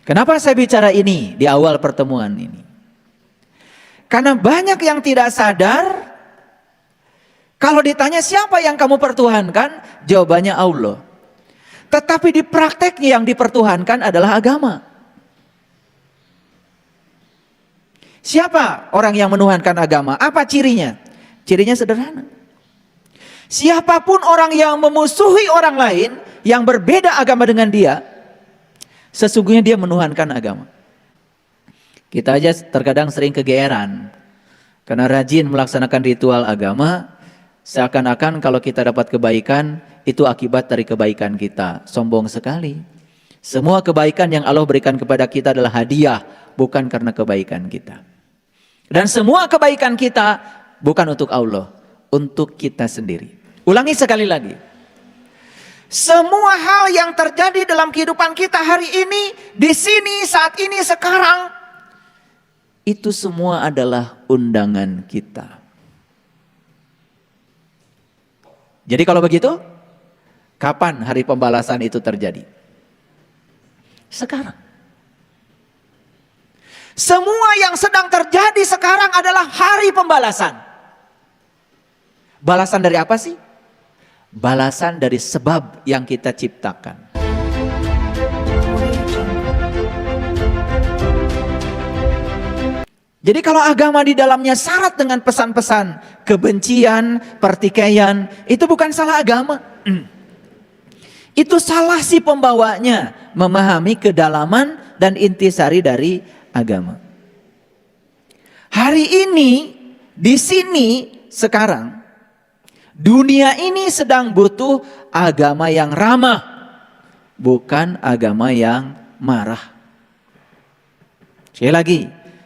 Kenapa saya bicara ini di awal pertemuan ini? Karena banyak yang tidak sadar, kalau ditanya siapa yang kamu pertuhankan, jawabannya Allah. Tetapi di prakteknya yang dipertuhankan adalah agama. Siapa orang yang menuhankan agama? Apa cirinya? Cirinya sederhana. Siapapun orang yang memusuhi orang lain yang berbeda agama dengan dia, sesungguhnya dia menuhankan agama. Kita aja terkadang sering kegeeran karena rajin melaksanakan ritual agama, seakan-akan kalau kita dapat kebaikan itu akibat dari kebaikan kita. Sombong sekali. Semua kebaikan yang Allah berikan kepada kita adalah hadiah, bukan karena kebaikan kita. Dan semua kebaikan kita bukan untuk Allah, untuk kita sendiri. Ulangi sekali lagi. Semua hal yang terjadi dalam kehidupan kita hari ini, di sini, saat ini, sekarang, itu semua adalah undangan kita. Jadi kalau begitu, kapan hari pembalasan itu terjadi? Sekarang. Semua yang sedang terjadi sekarang adalah hari pembalasan. Balasan dari apa sih? Balasan dari sebab yang kita ciptakan. Jadi kalau agama di dalamnya syarat dengan pesan-pesan kebencian, pertikaian, itu bukan salah agama. Itu salah si pembawanya memahami kedalaman dan intisari dari agama. Hari ini, di sini, sekarang, dunia ini sedang butuh agama yang ramah, bukan agama yang marah. Sekali lagi,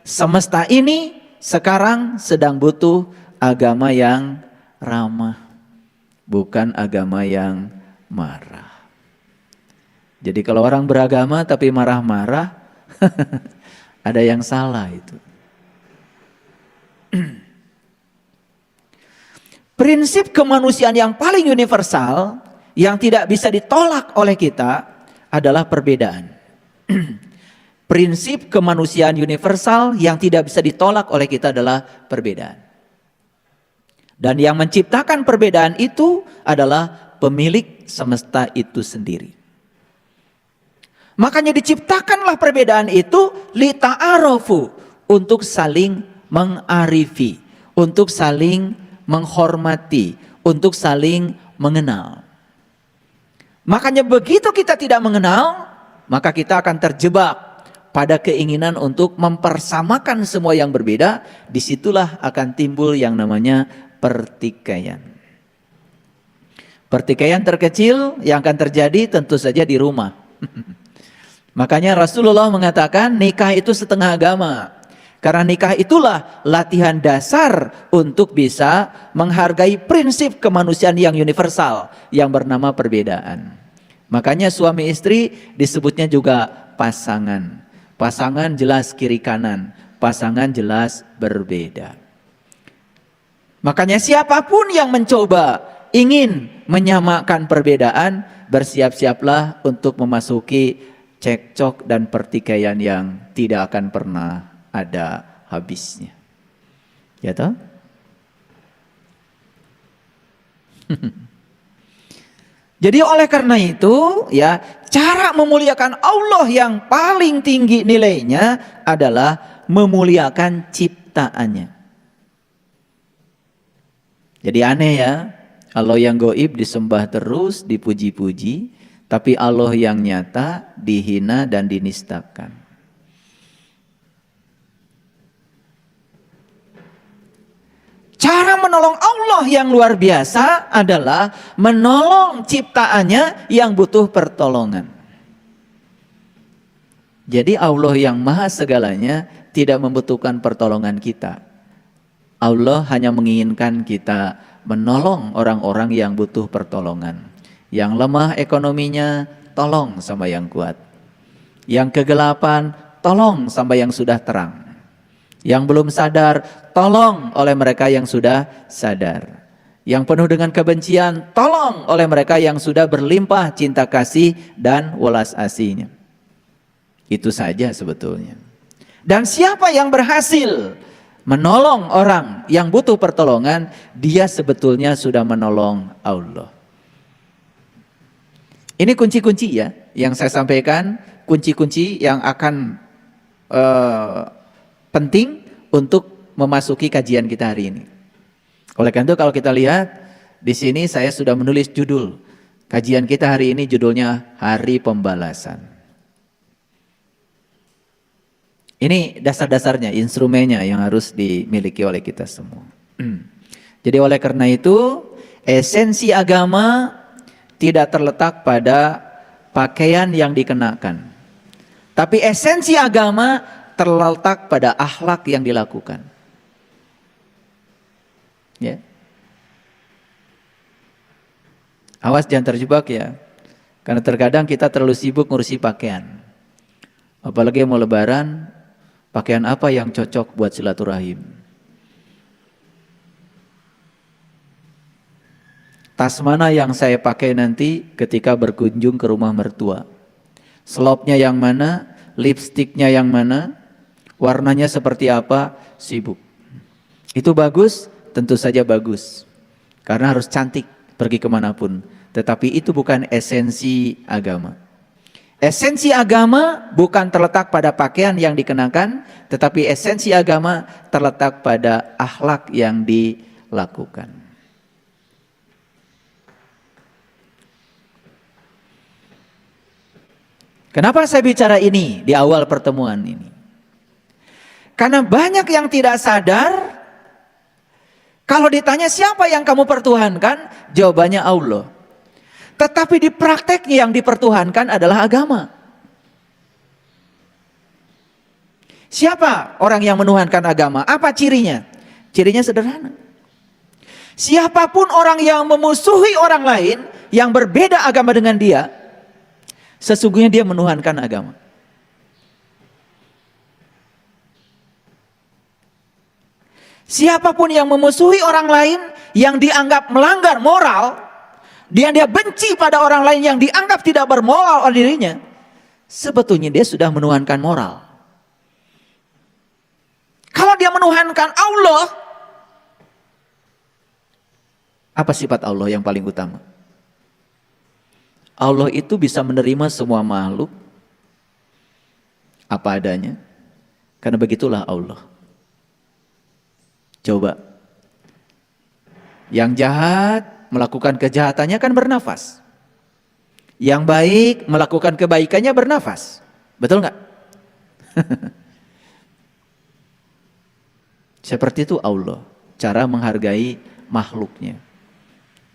semesta ini sekarang sedang butuh agama yang ramah, bukan agama yang marah. Jadi kalau orang beragama tapi marah-marah, ada yang salah itu. Prinsip kemanusiaan yang paling universal, yang tidak bisa ditolak oleh kita, adalah perbedaan. Prinsip kemanusiaan universal yang tidak bisa ditolak oleh kita adalah perbedaan. Dan yang menciptakan perbedaan itu adalah pemilik semesta itu sendiri. Makanya diciptakanlah perbedaan itu lita'arofu, untuk saling mengarifi, untuk saling menghormati, untuk saling mengenal. Makanya begitu kita tidak mengenal, maka kita akan terjebak pada keinginan untuk mempersamakan semua yang berbeda. Disitulah akan timbul yang namanya pertikaian. Pertikaian terkecil yang akan terjadi tentu saja di rumah. Makanya Rasulullah mengatakan nikah itu setengah agama. Karena nikah itulah latihan dasar untuk bisa menghargai prinsip kemanusiaan yang universal yang bernama perbedaan. Makanya suami istri disebutnya juga pasangan. Pasangan jelas kiri kanan, pasangan jelas berbeda. Makanya siapapun yang mencoba ingin menyamakan perbedaan, bersiap-siaplah untuk memasuki cekcok dan pertikaian yang tidak akan pernah ada habisnya. Ya toh? Jadi oleh karena itu, ya, cara memuliakan Allah yang paling tinggi nilainya adalah memuliakan ciptaannya. Jadi aneh ya, Allah yang gaib disembah terus, dipuji-puji, tapi Allah yang nyata dihina dan dinistakan. Cara menolong Allah yang luar biasa adalah menolong ciptaannya yang butuh pertolongan. Jadi Allah yang maha segalanya tidak membutuhkan pertolongan kita. Allah hanya menginginkan kita menolong orang-orang yang butuh pertolongan. Yang lemah ekonominya, tolong sama yang kuat. Yang kegelapan, tolong sama yang sudah terang. Yang belum sadar, tolong oleh mereka yang sudah sadar. Yang penuh dengan kebencian, tolong oleh mereka yang sudah berlimpah cinta kasih dan welas asihnya. Itu saja sebetulnya. Dan siapa yang berhasil menolong orang yang butuh pertolongan, dia sebetulnya sudah menolong Allah. Ini kunci-kunci ya yang saya sampaikan, kunci-kunci yang akan penting untuk memasuki kajian kita hari ini. Oleh karena itu kalau kita lihat di sini saya sudah menulis judul kajian kita hari ini, judulnya Hari Pembalasan. Ini dasar-dasarnya, instrumennya yang harus dimiliki oleh kita semua. Jadi oleh karena itu, esensi agama tidak terletak pada pakaian yang dikenakan. Tapi esensi agama terletak pada akhlak yang dilakukan. Ya. Awas jangan terjebak ya. Karena terkadang kita terlalu sibuk ngurusi pakaian. Apalagi mau lebaran, pakaian apa yang cocok buat silaturahim? Tas mana yang saya pakai nanti ketika berkunjung ke rumah mertua? Slopnya yang mana? Lipstiknya yang mana? Warnanya seperti apa? Sibuk. Itu bagus? Tentu saja bagus. Karena harus cantik pergi kemanapun. Tetapi itu bukan esensi agama. Esensi agama bukan terletak pada pakaian yang dikenakan, tetapi esensi agama terletak pada akhlak yang dilakukan. Kenapa saya bicara ini di awal pertemuan ini? Karena banyak yang tidak sadar, kalau ditanya siapa yang kamu pertuhankan, jawabannya Allah. Tetapi di prakteknya yang dipertuhankan adalah agama. Siapa orang yang menuhankan agama? Apa cirinya? Cirinya sederhana. Siapapun orang yang memusuhi orang lain yang berbeda agama dengan dia, sesungguhnya dia menuhankan agama. Siapapun yang memusuhi orang lain yang dianggap melanggar moral, dia benci pada orang lain yang dianggap tidak bermoral oleh dirinya, sebetulnya dia sudah menuhankan moral. Kalau dia menuhankan Allah, apa sifat Allah yang paling utama? Allah itu bisa menerima semua makhluk apa adanya, karena begitulah Allah. Coba, yang jahat melakukan kejahatannya kan bernafas. Yang baik melakukan kebaikannya bernafas. Betul nggak? Seperti itu Allah, cara menghargai makhluknya.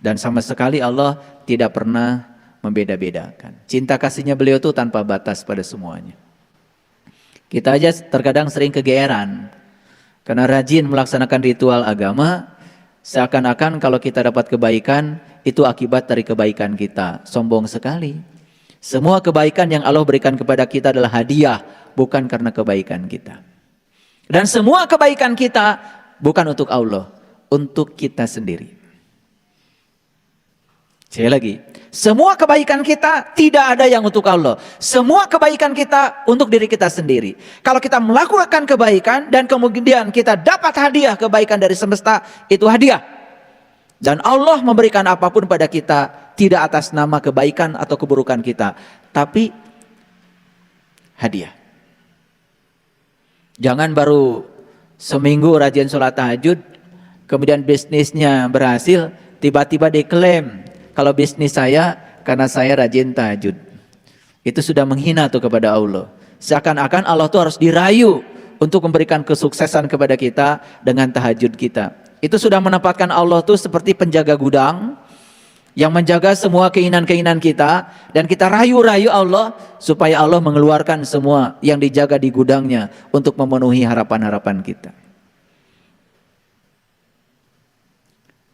Dan sama sekali Allah tidak pernah membeda-bedakan. Cinta kasihnya beliau itu tanpa batas pada semuanya. Kita aja terkadang sering kegeeran karena rajin melaksanakan ritual agama, seakan-akan kalau kita dapat kebaikan, itu akibat dari kebaikan kita. Sombong sekali. Semua kebaikan yang Allah berikan kepada kita adalah hadiah, bukan karena kebaikan kita. Dan semua kebaikan kita bukan untuk Allah, untuk kita sendiri. Sekali lagi, semua kebaikan kita tidak ada yang untuk Allah. Semua kebaikan kita untuk diri kita sendiri. Kalau kita melakukan kebaikan dan kemudian kita dapat hadiah kebaikan dari semesta, itu hadiah. Dan Allah memberikan apapun pada kita tidak atas nama kebaikan atau keburukan kita, tapi hadiah. Jangan baru seminggu rajin sholat tahajud, kemudian bisnisnya berhasil, tiba-tiba diklaim, kalau bisnis saya karena saya rajin tahajud. Itu sudah menghina tuh kepada Allah. Seakan-akan Allah tuh harus dirayu untuk memberikan kesuksesan kepada kita dengan tahajud kita. Itu sudah menempatkan Allah tuh seperti penjaga gudang yang menjaga semua keinginan-keinginan kita, dan kita rayu-rayu Allah supaya Allah mengeluarkan semua yang dijaga di gudangnya untuk memenuhi harapan-harapan kita.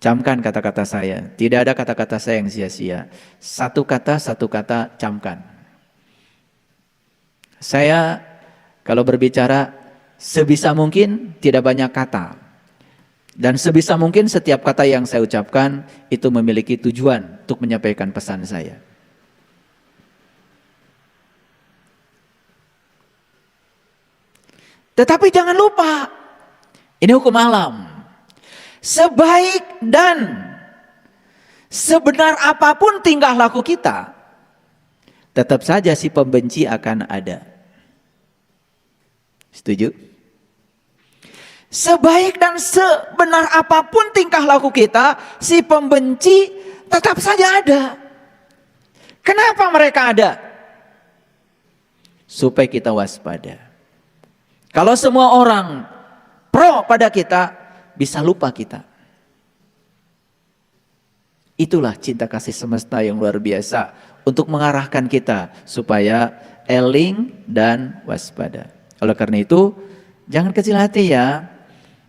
Camkan kata-kata saya. Tidak ada kata-kata saya yang sia-sia. Satu kata camkan. Saya kalau berbicara sebisa mungkin tidak banyak kata. Dan sebisa mungkin setiap kata yang saya ucapkan itu memiliki tujuan untuk menyampaikan pesan saya. Tetapi jangan lupa, ini hukum alam. Sebaik dan sebenar apapun tingkah laku kita, tetap saja si pembenci akan ada. Setuju? Sebaik dan sebenar apapun tingkah laku kita, si pembenci tetap saja ada. Kenapa mereka ada? Supaya kita waspada. Kalau semua orang pro pada kita, bisa lupa kita. Itulah cinta kasih semesta yang luar biasa untuk mengarahkan kita supaya eling dan waspada. Oleh karena itu, jangan kecil hati ya.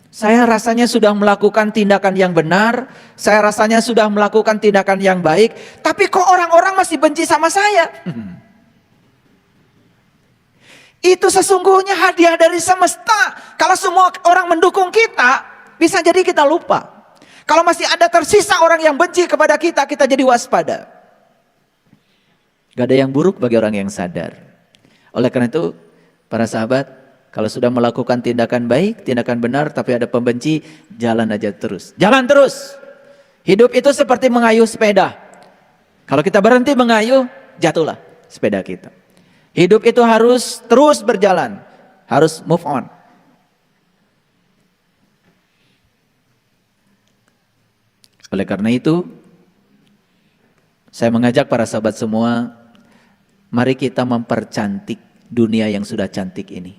Saya rasanya sudah melakukan tindakan yang benar, saya rasanya sudah melakukan tindakan yang baik, tapi kok orang-orang masih benci sama saya? Itu sesungguhnya hadiah dari semesta. Kalau semua orang mendukung kita, bisa jadi kita lupa. Kalau masih ada tersisa orang yang benci kepada kita, kita jadi waspada. Gak ada yang buruk bagi orang yang sadar. Oleh karena itu, para sahabat, kalau sudah melakukan tindakan baik, tindakan benar, tapi ada pembenci, jalan aja terus. Jalan terus. Hidup itu seperti mengayuh sepeda. Kalau kita berhenti mengayuh, jatuhlah sepeda kita. Hidup itu harus terus berjalan. Harus move on. Oleh karena itu, saya mengajak para sahabat semua, mari kita mempercantik dunia yang sudah cantik ini.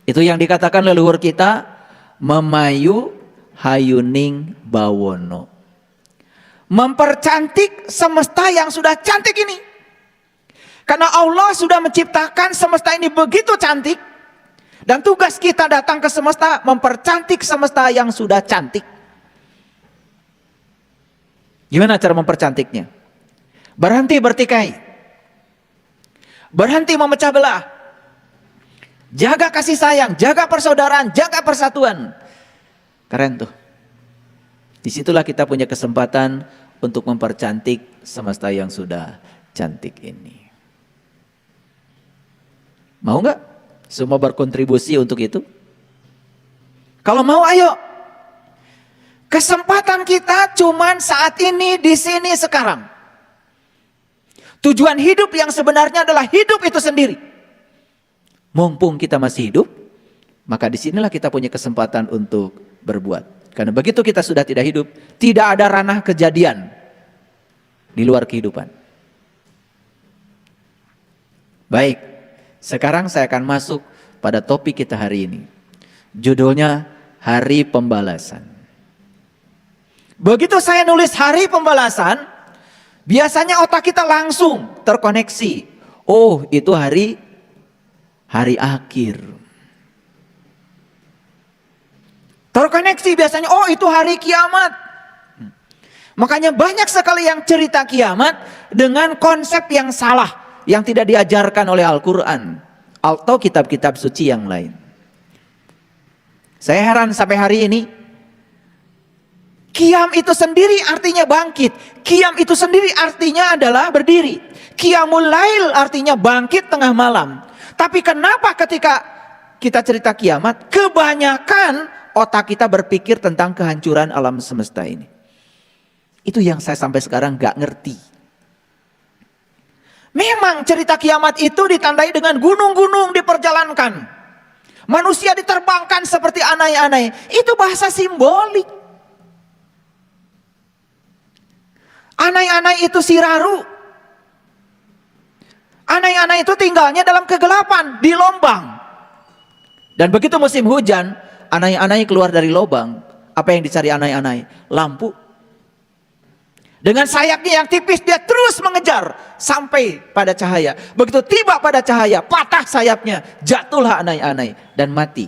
Itu yang dikatakan leluhur kita, memayu hayuning bawono. Mempercantik semesta yang sudah cantik ini. Karena Allah sudah menciptakan semesta ini begitu cantik. Dan tugas kita datang ke semesta, mempercantik semesta yang sudah cantik. Gimana cara mempercantiknya? Berhenti bertikai. Berhenti memecah belah. Jaga kasih sayang, jaga persaudaraan, jaga persatuan. Keren tuh. Disitulah kita punya kesempatan untuk mempercantik semesta yang sudah cantik ini. Mau nggak semua berkontribusi untuk itu? Kalau mau, ayo. Kesempatan kita cuman saat ini, di sini, sekarang. Tujuan hidup yang sebenarnya adalah hidup itu sendiri. Mumpung kita masih hidup, maka disinilah kita punya kesempatan untuk berbuat. Karena begitu kita sudah tidak hidup, tidak ada ranah kejadian di luar kehidupan. Baik, sekarang saya akan masuk pada topik kita hari ini. Judulnya Hari Pembalasan. Begitu saya nulis hari pembalasan, biasanya otak kita langsung terkoneksi. Oh, itu hari akhir. Terkoneksi biasanya, oh itu hari kiamat. Makanya banyak sekali yang cerita kiamat dengan konsep yang salah, yang tidak diajarkan oleh Al-Quran atau kitab-kitab suci yang lain. Saya heran sampai hari ini, Qiyam itu sendiri artinya bangkit. Qiyam itu sendiri artinya adalah berdiri. Qiyamul lail artinya bangkit tengah malam. Tapi kenapa ketika kita cerita kiamat, kebanyakan otak kita berpikir tentang kehancuran alam semesta ini. Itu yang saya sampai sekarang gak ngerti. Memang cerita kiamat itu ditandai dengan gunung-gunung diperjalankan. Manusia diterbangkan seperti anai-anai. Itu bahasa simbolik. Anai-anai itu siraru. Anai-anai itu tinggalnya dalam kegelapan, di lubang. Dan begitu musim hujan, anai-anai keluar dari lubang. Apa yang dicari anai-anai? Lampu. Dengan sayapnya yang tipis, dia terus mengejar sampai pada cahaya. Begitu tiba pada cahaya, patah sayapnya, jatuhlah anai-anai dan mati.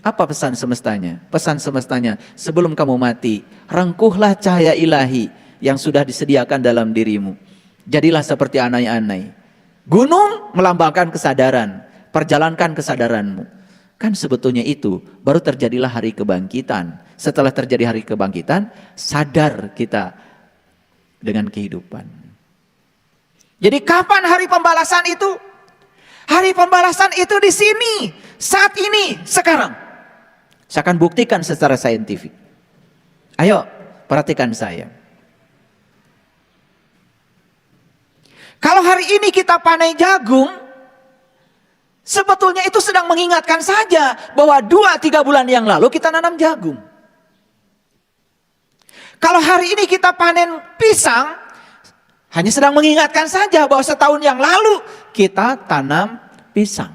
Apa pesan semestanya? Pesan semestanya, sebelum kamu mati, rengkuhlah cahaya ilahi yang sudah disediakan dalam dirimu. Jadilah seperti anai-anai. Gunung melambangkan kesadaran, perjalankan kesadaranmu. Kan sebetulnya itu baru terjadilah hari kebangkitan. Setelah terjadi hari kebangkitan, sadar kita dengan kehidupan. Jadi kapan hari pembalasan itu? Hari pembalasan itu di sini. saat ini, sekarang. Saya akan buktikan secara saintifik. Ayo, perhatikan saya. Kalau hari ini kita panen jagung, sebetulnya itu sedang mengingatkan saja bahwa 2-3 bulan yang lalu kita nanam jagung. Kalau hari ini kita panen pisang, hanya sedang mengingatkan saja bahwa setahun yang lalu kita tanam pisang.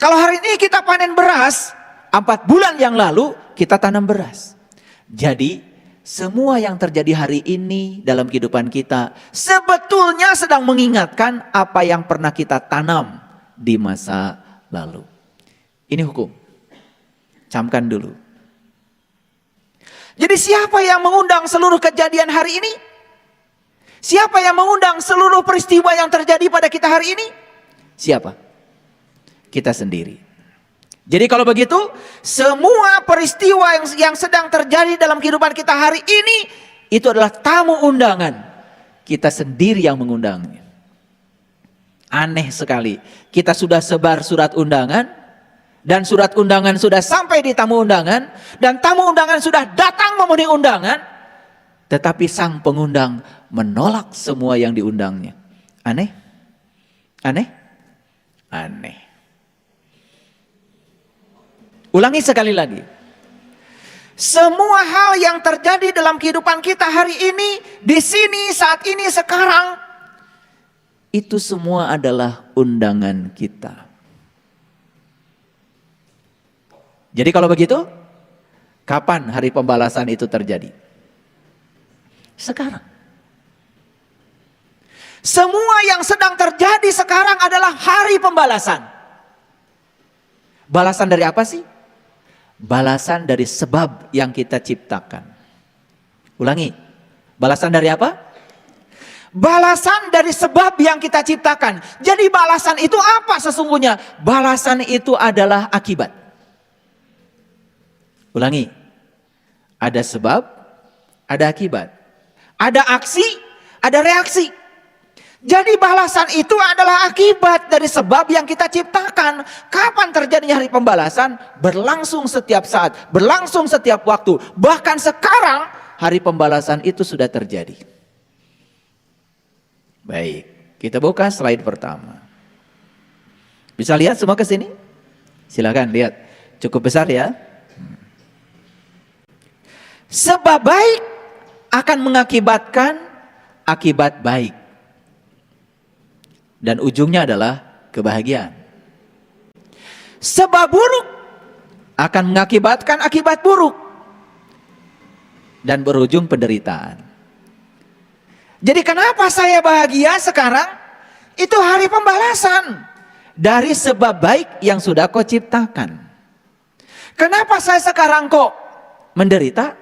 Kalau hari ini kita panen beras, 4 bulan yang lalu kita tanam beras. Jadi semua yang terjadi hari ini dalam kehidupan kita sebetulnya sedang mengingatkan apa yang pernah kita tanam di masa lalu. Ini hukum. Camkan dulu. Jadi siapa yang mengundang seluruh kejadian hari ini? Siapa yang mengundang seluruh peristiwa yang terjadi pada kita hari ini? Siapa? Kita sendiri. Jadi kalau begitu, semua peristiwa yang sedang terjadi dalam kehidupan kita hari ini, itu adalah tamu undangan. Kita sendiri yang mengundangnya. Aneh sekali. Kita sudah sebar surat undangan, dan surat undangan sudah sampai di tamu undangan, dan tamu undangan sudah datang memenuhi undangan, tetapi sang pengundang menolak semua yang diundangnya. Aneh? Aneh? Aneh. Ulangi sekali lagi. Semua hal yang terjadi dalam kehidupan kita hari ini, di sini, saat ini, sekarang, itu semua adalah undangan kita. Jadi kalau begitu, kapan hari pembalasan itu terjadi? Sekarang. Semua yang sedang terjadi sekarang adalah hari pembalasan. Balasan dari apa sih? Balasan dari sebab yang kita ciptakan. Ulangi. Balasan dari apa? Balasan dari sebab yang kita ciptakan. Jadi balasan itu apa sesungguhnya? Balasan itu adalah akibat. Ulangi. Ada sebab, ada akibat. Ada aksi, ada reaksi. Jadi balasan itu adalah akibat dari sebab yang kita ciptakan. Kapan terjadinya hari pembalasan? Berlangsung setiap saat, berlangsung setiap waktu. Bahkan sekarang hari pembalasan itu sudah terjadi. Baik, kita buka slide pertama. Bisa lihat semua ke sini? Silakan lihat. Cukup besar ya. Sebab baik akan mengakibatkan akibat baik. Dan ujungnya adalah kebahagiaan. Sebab buruk akan mengakibatkan akibat buruk. Dan berujung penderitaan. Jadi kenapa saya bahagia sekarang? Itu hari pembalasan. Dari sebab baik yang sudah kau ciptakan. Kenapa saya sekarang kok menderita?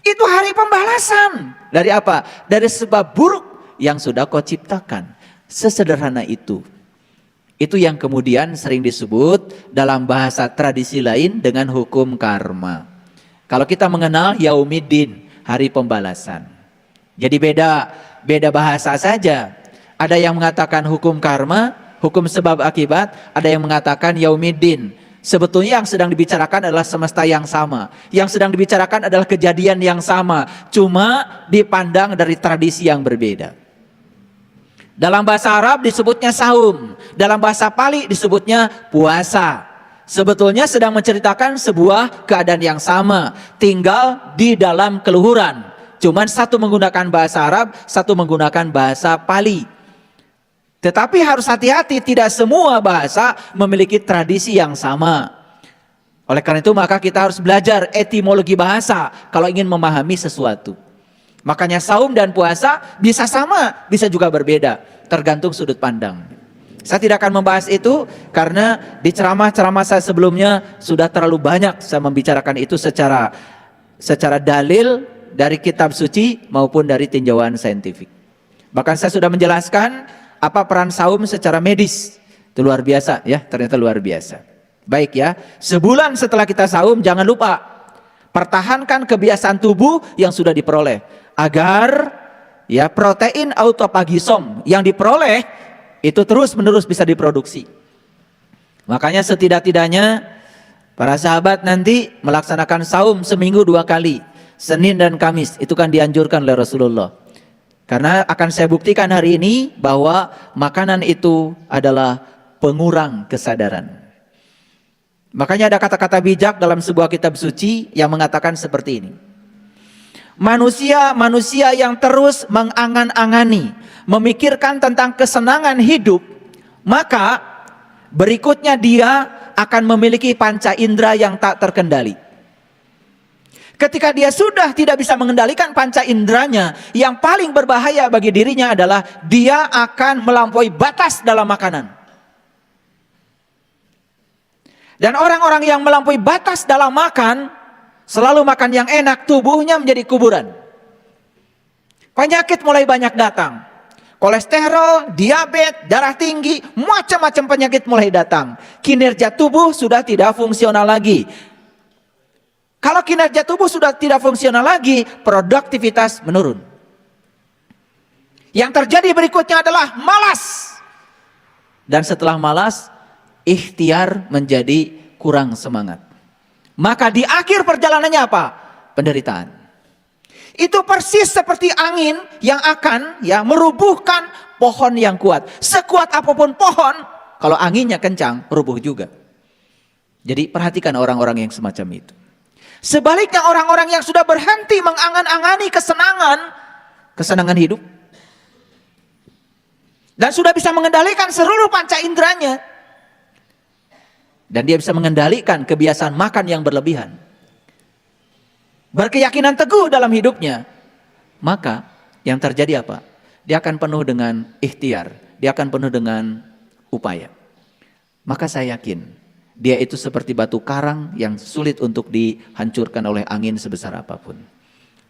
Itu hari pembalasan. Dari apa? Dari sebab buruk yang sudah kau ciptakan. Sesederhana itu. Itu yang kemudian sering disebut dalam bahasa tradisi lain dengan hukum karma. Kalau kita mengenal Yaumiddin, hari pembalasan. Jadi beda bahasa saja. Ada yang mengatakan hukum karma, hukum sebab akibat. Ada yang mengatakan Yaumiddin. Sebetulnya yang sedang dibicarakan adalah semesta yang sama. Yang sedang dibicarakan adalah kejadian yang sama. Cuma dipandang dari tradisi yang berbeda. Dalam bahasa Arab disebutnya saum. Dalam bahasa Pali disebutnya puasa. Sebetulnya sedang menceritakan sebuah keadaan yang sama. Tinggal di dalam keluhuran. Cuman satu menggunakan bahasa Arab, satu menggunakan bahasa Pali. Tetapi harus hati-hati, tidak semua bahasa memiliki tradisi yang sama. Oleh karena itu maka kita harus belajar etimologi bahasa kalau ingin memahami sesuatu. Makanya saum dan puasa bisa sama, bisa juga berbeda, tergantung sudut pandang. Saya tidak akan membahas itu karena di ceramah-ceramah saya sebelumnya sudah terlalu banyak saya membicarakan itu secara dalil dari kitab suci maupun dari tinjauan saintifik. Bahkan saya sudah menjelaskan apa peran saum secara medis. Itu luar biasa ya, ternyata luar biasa. Baik ya, sebulan setelah kita saum jangan lupa pertahankan kebiasaan tubuh yang sudah diperoleh agar ya protein autopagisom yang diperoleh itu terus menerus bisa diproduksi. Makanya setidak-tidaknya para sahabat nanti melaksanakan saum seminggu 2 kali, Senin dan Kamis. Itu kan dianjurkan oleh Rasulullah. Karena akan saya buktikan hari ini bahwa makanan itu adalah pengurang kesadaran. Makanya ada kata-kata bijak dalam sebuah kitab suci yang mengatakan seperti ini. Manusia yang terus mengangan-angani, memikirkan tentang kesenangan hidup, maka berikutnya dia akan memiliki panca indera yang tak terkendali. Ketika dia sudah tidak bisa mengendalikan panca inderanya, yang paling berbahaya bagi dirinya adalah dia akan melampaui batas dalam makanan. Dan orang-orang yang melampaui batas dalam makan, selalu makan yang enak, tubuhnya menjadi kuburan. Penyakit mulai banyak datang. Kolesterol, diabetes, darah tinggi, macam-macam penyakit mulai datang. Kinerja tubuh sudah tidak fungsional lagi. Kalau kinerja tubuh sudah tidak fungsional lagi, produktivitas menurun. Yang terjadi berikutnya adalah malas. Dan setelah malas, ikhtiar menjadi kurang semangat. Maka di akhir perjalanannya apa? Penderitaan. Itu persis seperti angin yang akan merubuhkan pohon yang kuat. Sekuat apapun pohon, kalau anginnya kencang, rubuh juga. Jadi perhatikan orang-orang yang semacam itu. Sebaliknya orang-orang yang sudah berhenti mengangan-angani kesenangan hidup, dan sudah bisa mengendalikan seluruh panca inderanya, dan dia bisa mengendalikan kebiasaan makan yang berlebihan, berkeyakinan teguh dalam hidupnya, maka yang terjadi apa? Dia akan penuh dengan ikhtiar, dia akan penuh dengan upaya. Maka saya yakin dia itu seperti batu karang yang sulit untuk dihancurkan oleh angin sebesar apapun.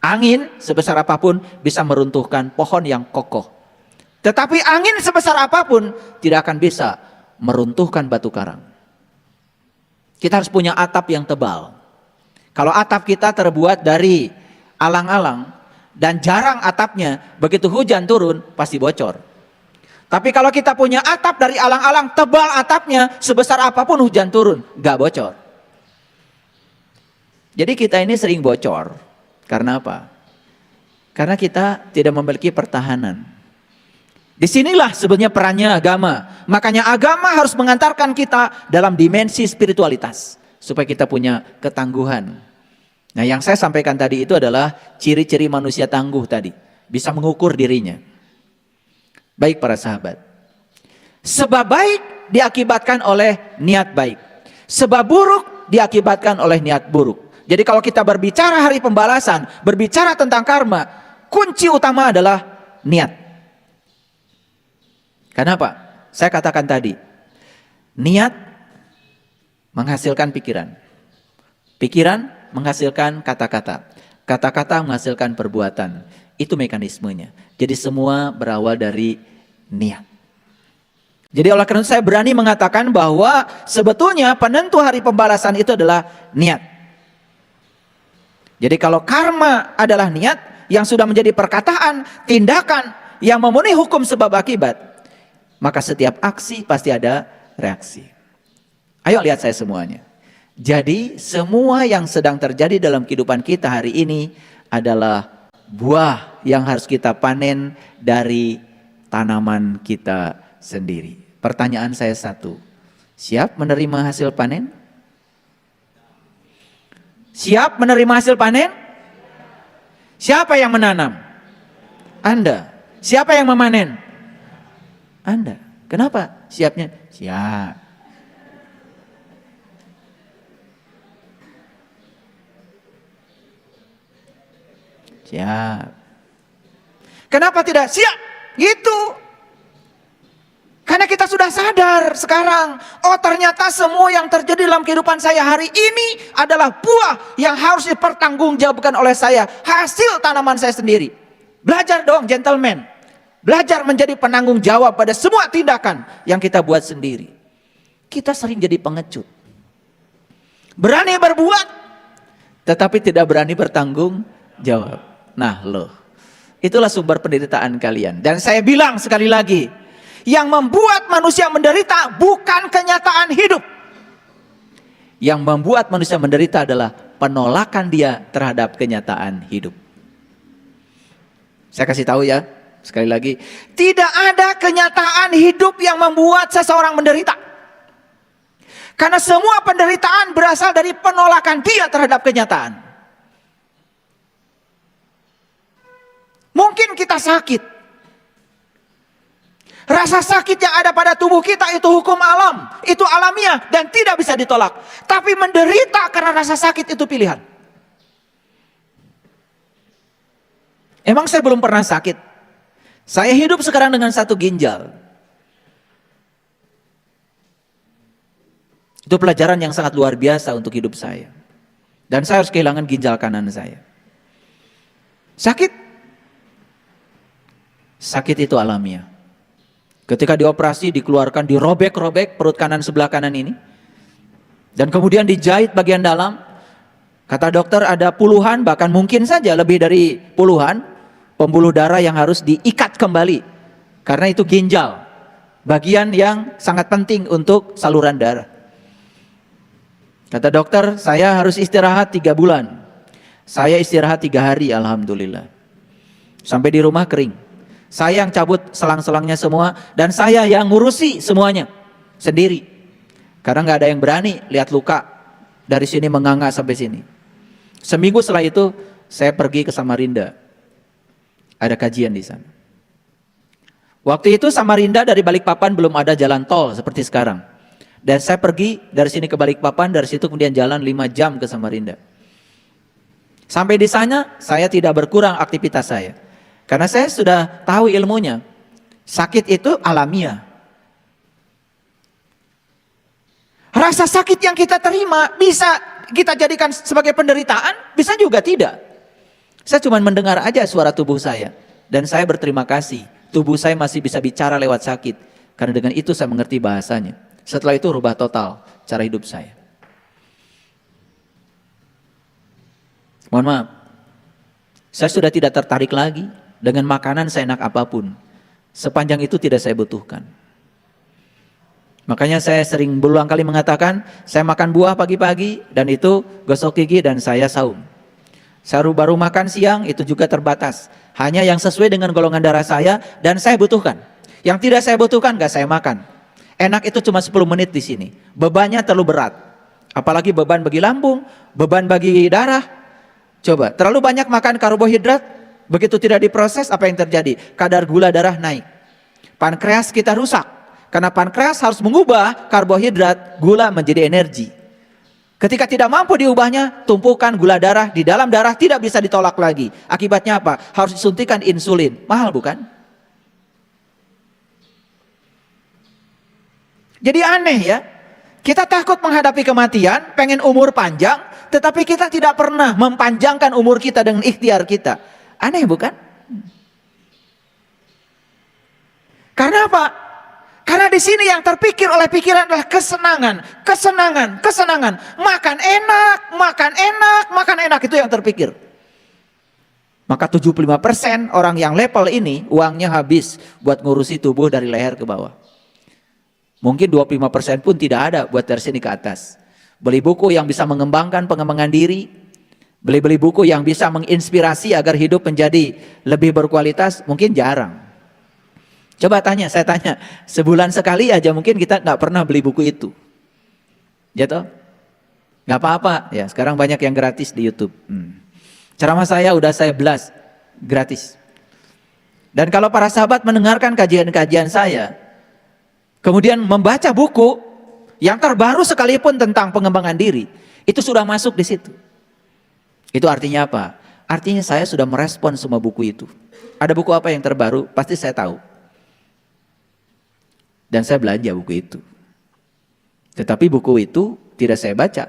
Angin sebesar apapun bisa meruntuhkan pohon yang kokoh, tetapi angin sebesar apapun tidak akan bisa meruntuhkan batu karang. Kita harus punya atap yang tebal. Kalau atap kita terbuat dari alang-alang dan jarang atapnya, begitu hujan turun pasti bocor. Tapi kalau kita punya atap dari alang-alang, tebal atapnya, sebesar apapun hujan turun, gak bocor. Jadi kita ini sering bocor. Karena apa? Karena kita tidak memiliki pertahanan. Disinilah sebenarnya perannya agama. Makanya agama harus mengantarkan kita dalam dimensi spiritualitas. Supaya kita punya ketangguhan. Nah yang saya sampaikan tadi itu adalah ciri-ciri manusia tangguh tadi. Bisa mengukur dirinya. Baik para sahabat. Sebab baik diakibatkan oleh niat baik. Sebab buruk diakibatkan oleh niat buruk. Jadi kalau kita berbicara hari pembalasan, berbicara tentang karma, kunci utama adalah niat. Kenapa? Saya katakan tadi, niat menghasilkan pikiran. Pikiran menghasilkan kata-kata. Kata-kata menghasilkan perbuatan. Itu mekanismenya. Jadi semua berawal dari niat. Jadi oleh karena itu saya berani mengatakan bahwa sebetulnya penentu hari pembalasan itu adalah niat. Jadi kalau karma adalah niat yang sudah menjadi perkataan, tindakan yang memenuhi hukum sebab akibat, maka setiap aksi pasti ada reaksi. Ayo lihat saya semuanya. Jadi semua yang sedang terjadi dalam kehidupan kita hari ini adalah buah yang harus kita panen dari tanaman kita sendiri. Pertanyaan saya satu. Siap menerima hasil panen? Siap menerima hasil panen? Siapa yang menanam? Anda. Siapa yang memanen? Anda. Kenapa siapnya? Siap. Siap. Kenapa tidak siap? Gitu. Karena kita sudah sadar sekarang, oh ternyata semua yang terjadi dalam kehidupan saya hari ini adalah buah yang harus dipertanggungjawabkan oleh saya. Hasil tanaman saya sendiri. Belajar dong gentleman. Belajar menjadi penanggung jawab pada semua tindakan yang kita buat sendiri. Kita sering jadi pengecut. Berani berbuat, tetapi tidak berani bertanggung jawab. Nah loh, itulah sumber penderitaan kalian. Dan saya bilang sekali lagi, Yang membuat manusia menderita bukan kenyataan hidup. Yang membuat manusia menderita adalah penolakan dia terhadap kenyataan hidup. Saya kasih tahu ya, sekali lagi, tidak ada kenyataan hidup yang membuat seseorang menderita. Karena semua penderitaan berasal dari penolakan dia terhadap kenyataan. Mungkin kita sakit. Rasa sakit yang ada pada tubuh kita itu hukum alam, itu alamiah dan tidak bisa ditolak. Tapi menderita karena rasa sakit itu pilihan. Emang saya belum pernah sakit? Saya hidup sekarang dengan 1 ginjal. Itu pelajaran yang sangat luar biasa untuk hidup saya. Dan saya harus kehilangan ginjal kanan saya. Sakit? Sakit itu alamiah. Ketika dioperasi, dikeluarkan, dirobek-robek perut kanan sebelah kanan ini. Dan kemudian dijahit bagian dalam. Kata dokter ada puluhan, bahkan mungkin saja lebih dari puluhan pembuluh darah yang harus diikat kembali. Karena itu ginjal. Bagian yang sangat penting untuk saluran darah. Kata dokter, saya harus istirahat 3 bulan. Saya istirahat 3 hari, alhamdulillah. Sampai di rumah kering. Saya yang cabut selang-selangnya semua. Dan saya yang ngurusi semuanya. Sendiri. Karena gak ada yang berani lihat luka. Dari sini menganga sampai sini. Seminggu setelah itu, saya pergi ke Samarinda. Ada kajian di sana. Waktu itu Samarinda dari Balikpapan belum ada jalan tol seperti sekarang. Dan saya pergi dari sini ke Balikpapan, dari situ kemudian jalan 5 jam ke Samarinda. Sampai di sana saya tidak berkurang aktivitas saya. Karena saya sudah tahu ilmunya. Sakit itu alamiah. Rasa sakit yang kita terima bisa kita jadikan sebagai penderitaan, bisa juga tidak. Saya cuma mendengar aja suara tubuh saya. Dan saya berterima kasih. Tubuh saya masih bisa bicara lewat sakit. Karena dengan itu saya mengerti bahasanya. Setelah itu rubah total cara hidup saya. Mohon maaf, saya sudah tidak tertarik lagi dengan makanan seenak apapun. Sepanjang itu tidak saya butuhkan. Makanya saya sering berulang kali mengatakan, saya makan buah pagi-pagi dan itu gosok gigi dan saya saum. Saya baru makan siang itu juga terbatas. Hanya yang sesuai dengan golongan darah saya dan saya butuhkan. Yang tidak saya butuhkan gak saya makan. Enak itu cuma 10 menit di sini. Bebannya terlalu berat. Apalagi beban bagi lambung, beban bagi darah. Coba, terlalu banyak makan karbohidrat, begitu tidak diproses apa yang terjadi? Kadar gula darah naik. Pankreas kita rusak. Karena pankreas harus mengubah karbohidrat, gula menjadi energi. Ketika tidak mampu diubahnya, tumpukan gula darah di dalam darah tidak bisa ditolak lagi. Akibatnya apa? Harus disuntikan insulin. Mahal bukan? Jadi aneh ya. Kita takut menghadapi kematian, pengen umur panjang, tetapi kita tidak pernah mempanjangkan umur kita dengan ikhtiar kita. Aneh bukan? Karena apa? Karena di sini yang terpikir oleh pikiran adalah kesenangan, kesenangan, kesenangan. Makan enak, makan enak, makan enak, itu yang terpikir. Maka 75% orang yang level ini uangnya habis buat ngurusi tubuh dari leher ke bawah. Mungkin 25% pun tidak ada buat dari sini ke atas. Beli buku yang bisa mengembangkan pengembangan diri, beli buku yang bisa menginspirasi agar hidup menjadi lebih berkualitas, mungkin jarang. Coba tanya, saya tanya, sebulan sekali aja mungkin kita nggak pernah beli buku itu. Ya toh? Nggak apa-apa, ya sekarang banyak yang gratis di YouTube. Ceramah saya udah saya blast, gratis. Dan kalau para sahabat mendengarkan kajian-kajian saya, kemudian membaca buku yang terbaru sekalipun tentang pengembangan diri, itu sudah masuk di situ. Itu artinya apa? Artinya saya sudah merespon semua buku itu. Ada buku apa yang terbaru? Pasti saya tahu. Dan saya belanja buku itu. Tetapi buku itu tidak saya baca.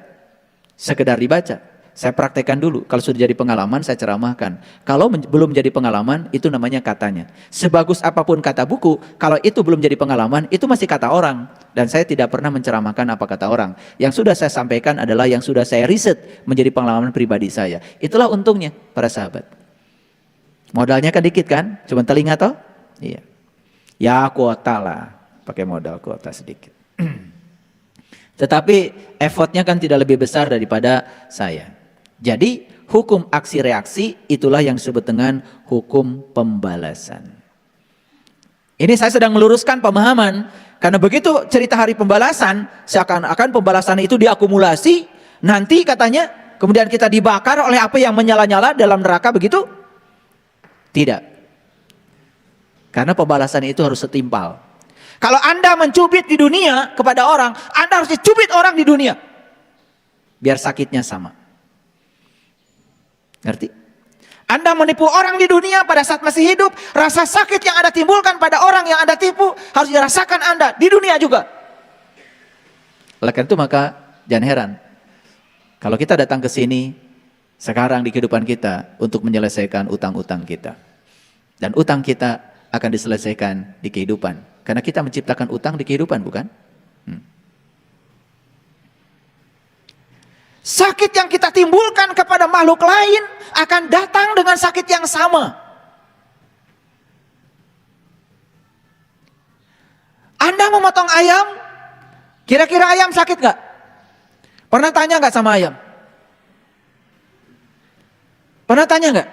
Sekedar dibaca. Saya praktekkan dulu. Kalau sudah jadi pengalaman saya ceramahkan. Kalau belum jadi pengalaman itu namanya katanya. Sebagus apapun kata buku, kalau itu belum jadi pengalaman itu masih kata orang. Dan saya tidak pernah menceramahkan apa kata orang. Yang sudah saya sampaikan adalah yang sudah saya riset menjadi pengalaman pribadi saya. Itulah untungnya para sahabat. Modalnya kan dikit kan? Cuma telinga toh? Iya. Ya kuota lah, pakai modal kuota sedikit. Tetapi effortnya kan tidak lebih besar daripada saya. Jadi hukum aksi reaksi itulah yang disebut dengan hukum pembalasan. Ini saya sedang meluruskan pemahaman, karena begitu cerita hari pembalasan, seakan-akan pembalasan itu diakumulasi, nanti katanya kemudian kita dibakar oleh api yang menyala-nyala dalam neraka, begitu? Tidak. Karena pembalasan itu harus setimpal. Kalau Anda mencubit di dunia kepada orang, Anda harus dicubit orang di dunia. Biar sakitnya sama. Ngerti? Anda menipu orang di dunia pada saat masih hidup, rasa sakit yang Anda timbulkan pada orang yang Anda tipu harus dirasakan Anda di dunia juga. Oleh karena itu maka jangan heran kalau kita datang ke sini sekarang di kehidupan kita untuk menyelesaikan utang-utang kita. Dan utang kita akan diselesaikan di kehidupan. Karena kita menciptakan utang di kehidupan, bukan? Sakit yang kita timbulkan kepada makhluk lain akan datang dengan sakit yang sama. Anda memotong ayam, kira-kira ayam sakit gak? Pernah tanya gak sama ayam? Pernah tanya gak?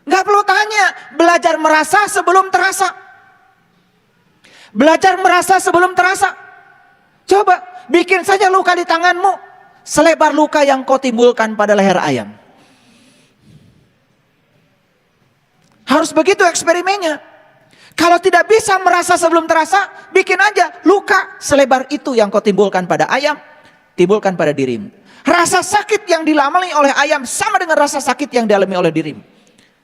Gak perlu tanya, belajar merasa sebelum terasa. Belajar merasa sebelum terasa. Coba bikin saja luka di tanganmu selebar luka yang kau timbulkan pada leher ayam. Harus begitu eksperimennya. Kalau tidak bisa merasa sebelum terasa, bikin aja luka selebar itu yang kau timbulkan pada ayam, timbulkan pada dirimu. Rasa sakit yang dialami oleh ayam sama dengan rasa sakit yang dialami oleh dirimu.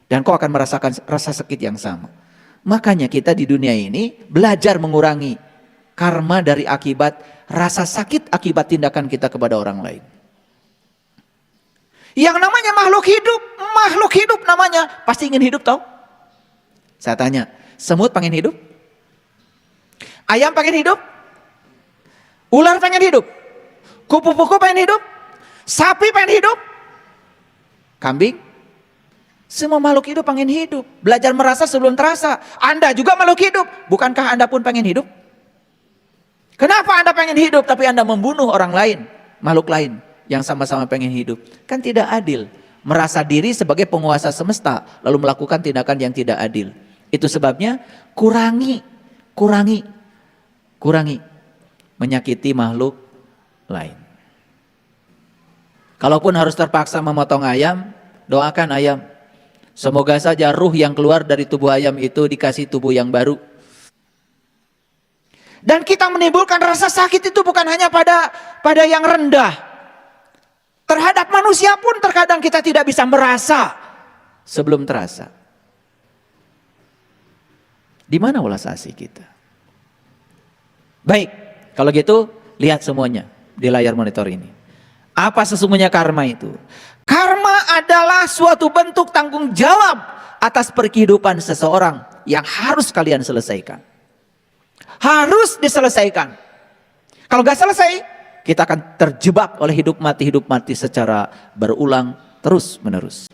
Dan kau akan merasakan rasa sakit yang sama. Makanya kita di dunia ini belajar mengurangi karma dari akibat rasa sakit akibat tindakan kita kepada orang lain. Yang namanya makhluk hidup namanya pasti ingin hidup, tau? Saya tanya, semut pengen hidup? Ayam pengen hidup? Ular pengen hidup? Kupu-kupu pengen hidup? Sapi pengen hidup? Kambing? Semua makhluk hidup pengen hidup. Belajar merasa sebelum terasa. Anda juga makhluk hidup. Bukankah Anda pun pengen hidup? Kenapa Anda pengen hidup tapi Anda membunuh orang lain, makhluk lain yang sama-sama pengen hidup? Kan tidak adil. Merasa diri sebagai penguasa semesta lalu melakukan tindakan yang tidak adil. Itu sebabnya kurangi menyakiti makhluk lain. Kalaupun harus terpaksa memotong ayam, doakan ayam. Semoga saja ruh yang keluar dari tubuh ayam itu dikasih tubuh yang baru. Dan kita menimbulkan rasa sakit itu bukan hanya pada yang rendah. Terhadap manusia pun terkadang kita tidak bisa merasa sebelum terasa. Di mana ulas asih kita? Baik, kalau gitu lihat semuanya di layar monitor ini. Apa sesungguhnya karma itu? Karma adalah suatu bentuk tanggung jawab atas kehidupan seseorang yang harus kalian selesaikan. Harus diselesaikan. Kalau gak selesai, kita akan terjebak oleh hidup mati secara berulang terus menerus.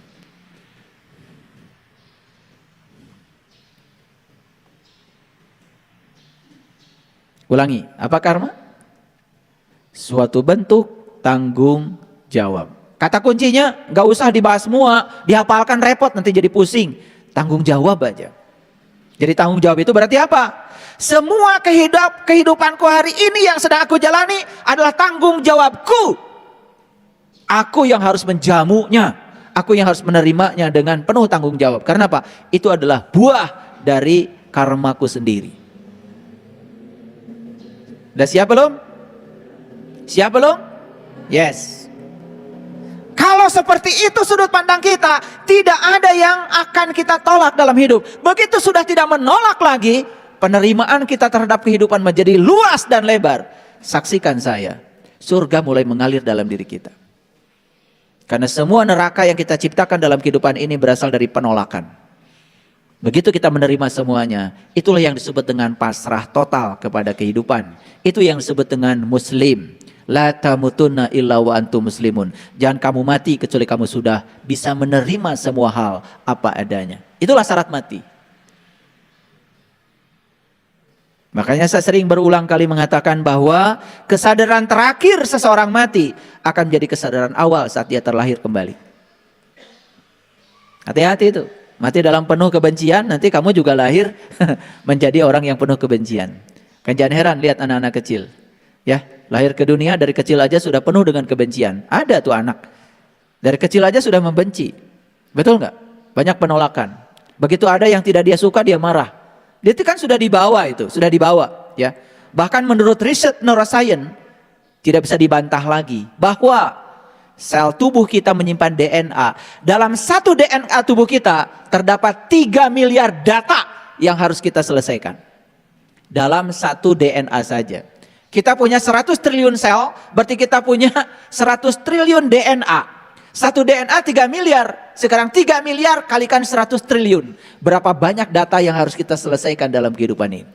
Ulangi, apa karma? Suatu bentuk tanggung jawab. Kata kuncinya gak usah dibahas semua, dihafalkan repot nanti jadi pusing. Tanggung jawab aja. Jadi tanggung jawab itu berarti apa? Semua kehidupanku hari ini yang sedang aku jalani adalah tanggung jawabku. Aku yang harus menjamunya, aku yang harus menerimanya dengan penuh tanggung jawab. Karena apa? Itu adalah buah dari karmaku sendiri. Udah siap belum? Siap belum? Yes. Kalau seperti itu sudut pandang kita, tidak ada yang akan kita tolak dalam hidup. Begitu sudah tidak menolak lagi, penerimaan kita terhadap kehidupan menjadi luas dan lebar. Saksikan saya, surga mulai mengalir dalam diri kita. Karena semua neraka yang kita ciptakan dalam kehidupan ini berasal dari penolakan. Begitu kita menerima semuanya, itulah yang disebut dengan pasrah total kepada kehidupan. Itu yang disebut dengan muslim. La tamutunna illa wa antum muslimun. Jangan kamu mati kecuali kamu sudah bisa menerima semua hal apa adanya. Itulah syarat mati. Makanya saya sering berulang kali mengatakan bahwa kesadaran terakhir seseorang mati akan menjadi kesadaran awal saat dia terlahir kembali. Hati-hati itu. Mati dalam penuh kebencian, nanti kamu juga lahir menjadi orang yang penuh kebencian. Kan jangan heran lihat anak-anak kecil. Ya, lahir ke dunia dari kecil aja sudah penuh dengan kebencian. Ada tuh anak. Dari kecil aja sudah membenci. Betul nggak? Banyak penolakan. Begitu ada yang tidak dia suka, dia marah. Dia itu kan sudah dibawa itu, sudah dibawa, ya. Bahkan menurut riset neuroscience tidak bisa dibantah lagi bahwa sel tubuh kita menyimpan DNA. Dalam satu DNA tubuh kita terdapat 3 miliar data yang harus kita selesaikan. Dalam satu DNA saja. Kita punya 100 triliun sel, berarti kita punya 100 triliun DNA. Satu DNA 3 miliar, sekarang 3 miliar kalikan 100 triliun. Berapa banyak data yang harus kita selesaikan dalam kehidupan ini?